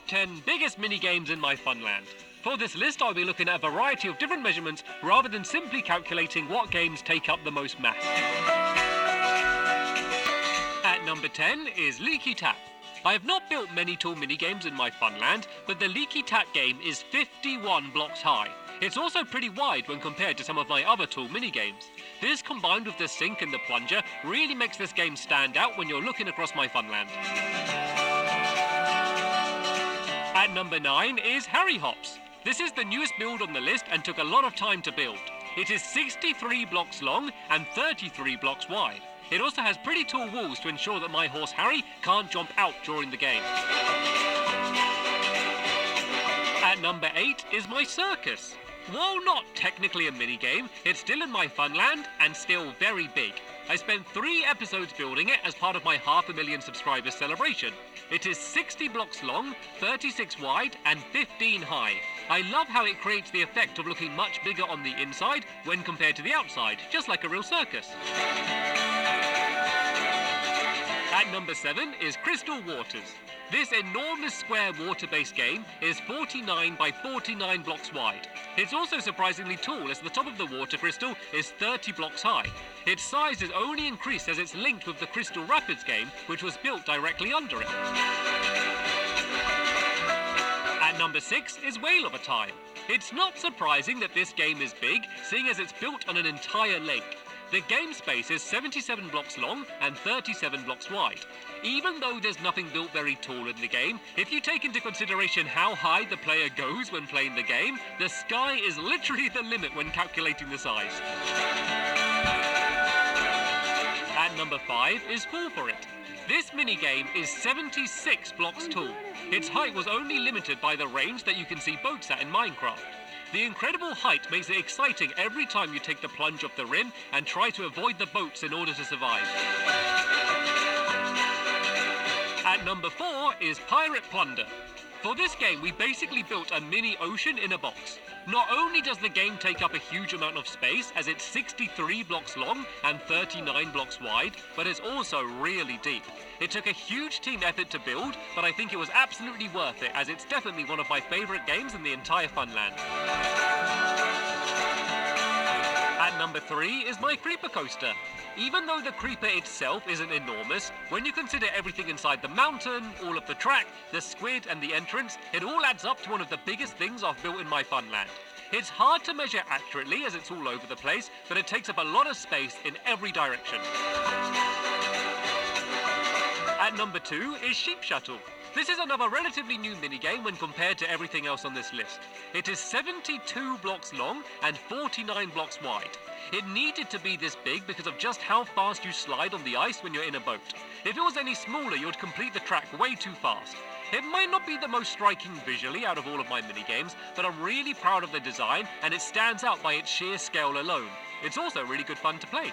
10 biggest mini-games in my Funland. For this list, I'll be looking at a variety of different measurements rather than simply calculating what games take up the most mass. At number 10 is Leaky Tap. I have not built many tall mini-games in my Funland, but the Leaky Tap game is 51 blocks high. It's also pretty wide when compared to some of my other tall mini-games. This, combined with the sink and the plunger, really makes this game stand out when you're looking across my Funland. At number 9 is Harry Hops. This is the newest build on the list and took a lot of time to build. It is 63 blocks long and 33 blocks wide. It also has pretty tall walls to ensure that my horse Harry can't jump out during the game. At number 8 is my circus. While not technically a mini-game, it's still in my Funland and still very big. I spent 3 episodes building it as part of my 500,000 subscribers celebration. It is 60 blocks long, 36 wide and 15 high. I love how it creates the effect of looking much bigger on the inside when compared to the outside, just like a real circus. At number 7 is Crystal Waters. This enormous square water-based game is 49 by 49 blocks wide. It's also surprisingly tall as the top of the water crystal is 30 blocks high. Its size is only increased as it's linked with the Crystal Rapids game, which was built directly under it. At number 6 is Whale of a Time. It's not surprising that this game is big, seeing as it's built on an entire lake. The game space is 77 blocks long and 37 blocks wide. Even though there's nothing built very tall in the game, if you take into consideration how high the player goes when playing the game, the sky is literally the limit when calculating the size. At number 5 is Fall For It. This minigame is 76 blocks tall. Its height was only limited by the range that you can see boats at in Minecraft. The incredible height makes it exciting every time you take the plunge off the rim and try to avoid the boats in order to survive. At number 4 is Pirate Plunder. For this game, we basically built a mini ocean in a box. Not only does the game take up a huge amount of space, as it's 63 blocks long and 39 blocks wide, but it's also really deep. It took a huge team effort to build, but I think it was absolutely worth it, as it's definitely one of my favourite games in the entire Funland. At number 3 is my Creeper Coaster. Even though the creeper itself isn't enormous, when you consider everything inside the mountain, all of the track, the squid and the entrance, it all adds up to one of the biggest things I've built in my Funland. It's hard to measure accurately as it's all over the place, but it takes up a lot of space in every direction. At number 2 is Sheep Shuttle. This is another relatively new minigame when compared to everything else on this list. It is 72 blocks long and 49 blocks wide. It needed to be this big because of just how fast you slide on the ice when you're in a boat. If it was any smaller, you would complete the track way too fast. It might not be the most striking visually out of all of my minigames, but I'm really proud of the design and it stands out by its sheer scale alone. It's also really good fun to play.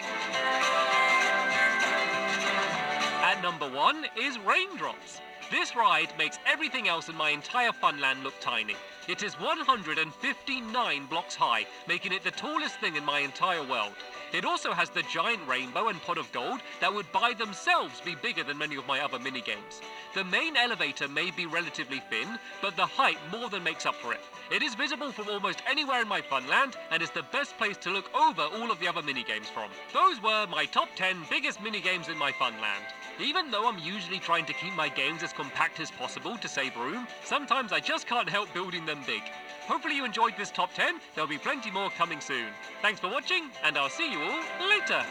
At number 1 is Raindrops. This ride makes everything else in my entire Funland look tiny. It is 159 blocks high, making it the tallest thing in my entire world. It also has the giant rainbow and pot of gold that would by themselves be bigger than many of my other minigames. The main elevator may be relatively thin, but the height more than makes up for it. It is visible from almost anywhere in my Funland and is the best place to look over all of the other minigames from. Those were my top 10 biggest minigames in my Funland. Even though I'm usually trying to keep my games as compact as possible to save room, sometimes I just can't help building them big. Hopefully you enjoyed this top 10, there'll be plenty more coming soon. Thanks for watching, and I'll see you all later!